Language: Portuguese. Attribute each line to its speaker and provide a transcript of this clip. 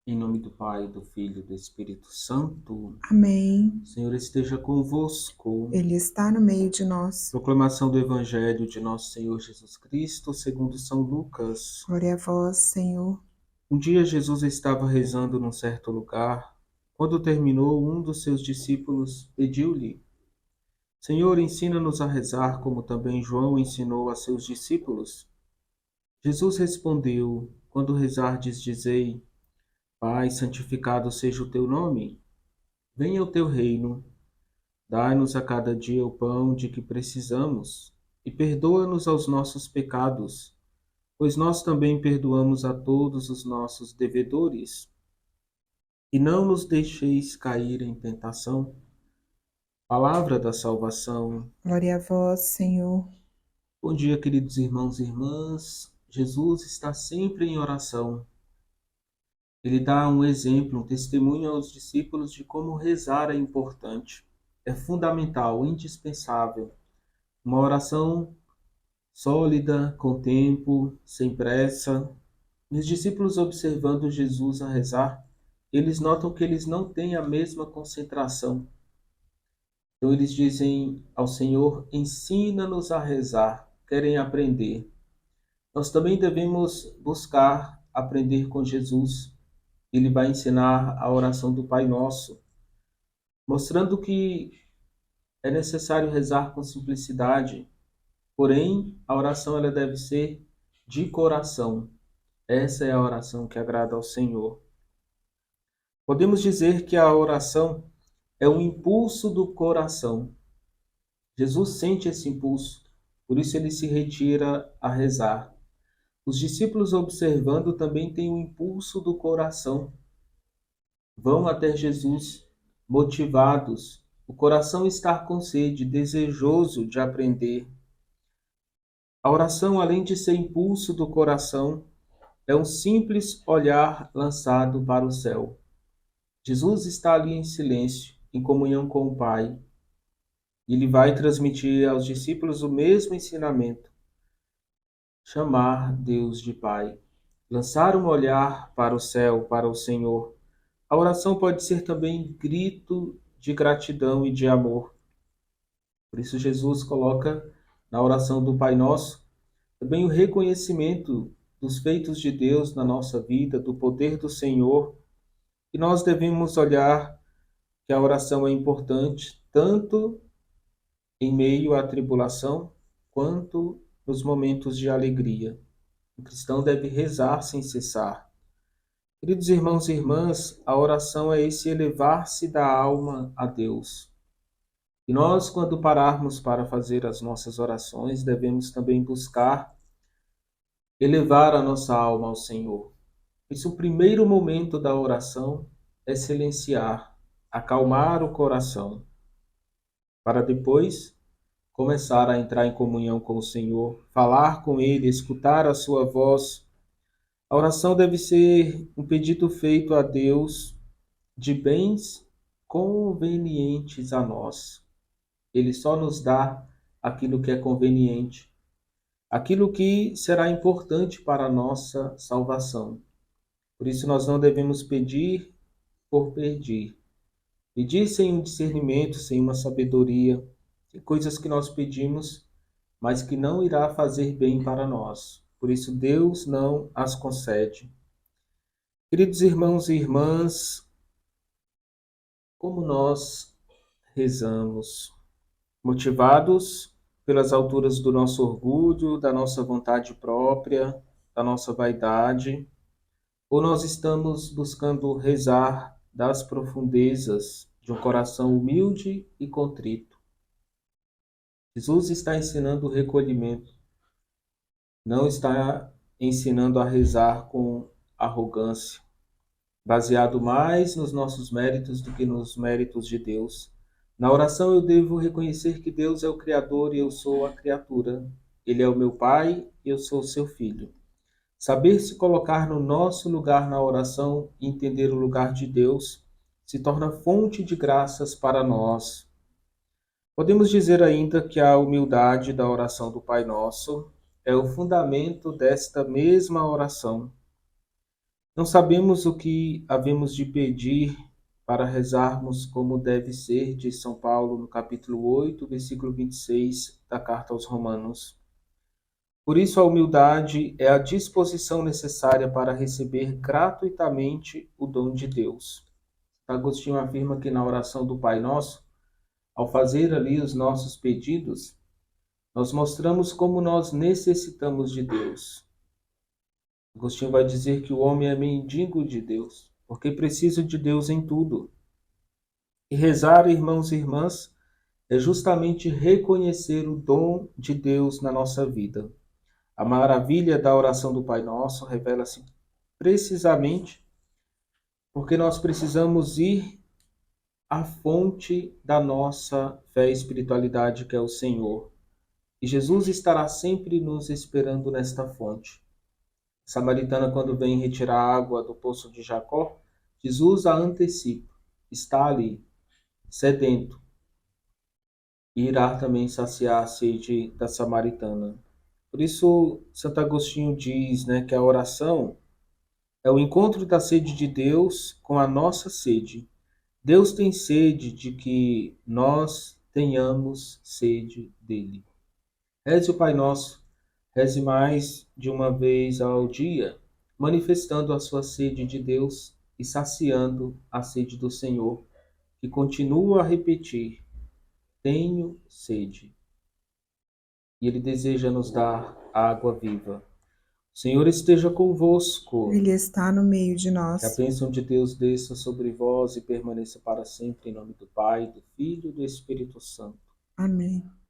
Speaker 1: Em nome do Pai, do Filho e do Espírito Santo.
Speaker 2: Amém.
Speaker 1: O Senhor esteja convosco.
Speaker 2: Ele está no meio de nós.
Speaker 1: Proclamação do Evangelho de nosso Senhor Jesus Cristo, segundo São Lucas.
Speaker 2: Glória a vós, Senhor.
Speaker 1: Um dia Jesus estava rezando num certo lugar. Quando terminou, um dos seus discípulos pediu-lhe: Senhor, ensina-nos a rezar, como também João ensinou a seus discípulos. Jesus respondeu: Quando rezardes, dizei: Pai, santificado seja o teu nome. Venha o teu reino. Dai-nos a cada dia o pão de que precisamos, e perdoa-nos aos nossos pecados, pois nós também perdoamos a todos os nossos devedores. E não nos deixeis cair em tentação. Palavra da salvação.
Speaker 2: Glória a vós, Senhor.
Speaker 1: Bom dia, queridos irmãos e irmãs. Jesus está sempre em oração. Ele dá um exemplo, um testemunho aos discípulos de como rezar é importante. É fundamental, indispensável. Uma oração sólida, com tempo, sem pressa. E os discípulos, observando Jesus a rezar, eles notam que eles não têm a mesma concentração. Então eles dizem ao Senhor: ensina-nos a rezar. Querem aprender. Nós também devemos buscar aprender com Jesus. Ele vai ensinar a oração do Pai Nosso, mostrando que é necessário rezar com simplicidade. Porém, a oração ela deve ser de coração. Essa é a oração que agrada ao Senhor. Podemos dizer que a oração é um impulso do coração. Jesus sente esse impulso, por isso ele se retira a rezar. Os discípulos, observando, também têm o impulso do coração. Vão até Jesus motivados. O coração está com sede, desejoso de aprender. A oração, além de ser impulso do coração, é um simples olhar lançado para o céu. Jesus está ali em silêncio, em comunhão com o Pai. Ele vai transmitir aos discípulos o mesmo ensinamento: chamar Deus de Pai, lançar um olhar para o céu, para o Senhor. A oração pode ser também grito de gratidão e de amor. Por isso, Jesus coloca na oração do Pai Nosso também o reconhecimento dos feitos de Deus na nossa vida, do poder do Senhor. E nós devemos olhar que a oração é importante tanto em meio à tribulação quanto nos momentos de alegria. O cristão deve rezar sem cessar. Queridos irmãos e irmãs, a oração é esse elevar-se da alma a Deus. E nós, quando pararmos para fazer as nossas orações, devemos também buscar elevar a nossa alma ao Senhor. Por isso, o primeiro momento da oração é silenciar, acalmar o coração, para depois começar a entrar em comunhão com o Senhor, falar com Ele, escutar a sua voz. A oração deve ser um pedido feito a Deus de bens convenientes a nós. Ele só nos dá aquilo que é conveniente, aquilo que será importante para a nossa salvação. Por isso nós não devemos pedir por pedir. Pedir sem um discernimento, sem uma sabedoria, tem coisas que nós pedimos, mas que não irá fazer bem para nós. Por isso Deus não as concede. Queridos irmãos e irmãs, como nós rezamos, motivados pelas alturas do nosso orgulho, da nossa vontade própria, da nossa vaidade, ou nós estamos buscando rezar das profundezas de um coração humilde e contrito. Jesus está ensinando o recolhimento, não está ensinando a rezar com arrogância, baseado mais nos nossos méritos do que nos méritos de Deus. Na oração eu devo reconhecer que Deus é o Criador e eu sou a criatura. Ele é o meu Pai e eu sou o seu filho. Saber se colocar no nosso lugar na oração e entender o lugar de Deus se torna fonte de graças para nós. Podemos dizer ainda que a humildade da oração do Pai Nosso é o fundamento desta mesma oração. Não sabemos o que havemos de pedir para rezarmos como deve ser, diz São Paulo no capítulo 8, versículo 26 da carta aos Romanos. Por isso, a humildade é a disposição necessária para receber gratuitamente o dom de Deus. Agostinho afirma que na oração do Pai Nosso, ao fazer ali os nossos pedidos, nós mostramos como nós necessitamos de Deus. Agostinho vai dizer que o homem é mendigo de Deus, porque precisa de Deus em tudo. E rezar, irmãos e irmãs, é justamente reconhecer o dom de Deus na nossa vida. A maravilha da oração do Pai Nosso revela-se precisamente porque nós precisamos ir à fonte da nossa fé e espiritualidade, que é o Senhor. E Jesus estará sempre nos esperando nesta fonte. A samaritana, quando vem retirar a água do poço de Jacó, Jesus a antecipa. Está ali, sedento, e irá também saciar a sede da samaritana. Por isso, Santo Agostinho diz, né, que a oração é o encontro da sede de Deus com a nossa sede. Deus tem sede de que nós tenhamos sede dele. Reze o Pai Nosso, reze mais de uma vez ao dia, manifestando a sua sede de Deus e saciando a sede do Senhor, que continua a repetir: tenho sede. E ele deseja nos dar água viva. O Senhor esteja convosco.
Speaker 2: Ele está no meio de
Speaker 1: Que a
Speaker 2: nós.
Speaker 1: bênção de Deus desça sobre vós e permaneça para sempre, em nome do Pai, do Filho e do Espírito Santo.
Speaker 2: Amém.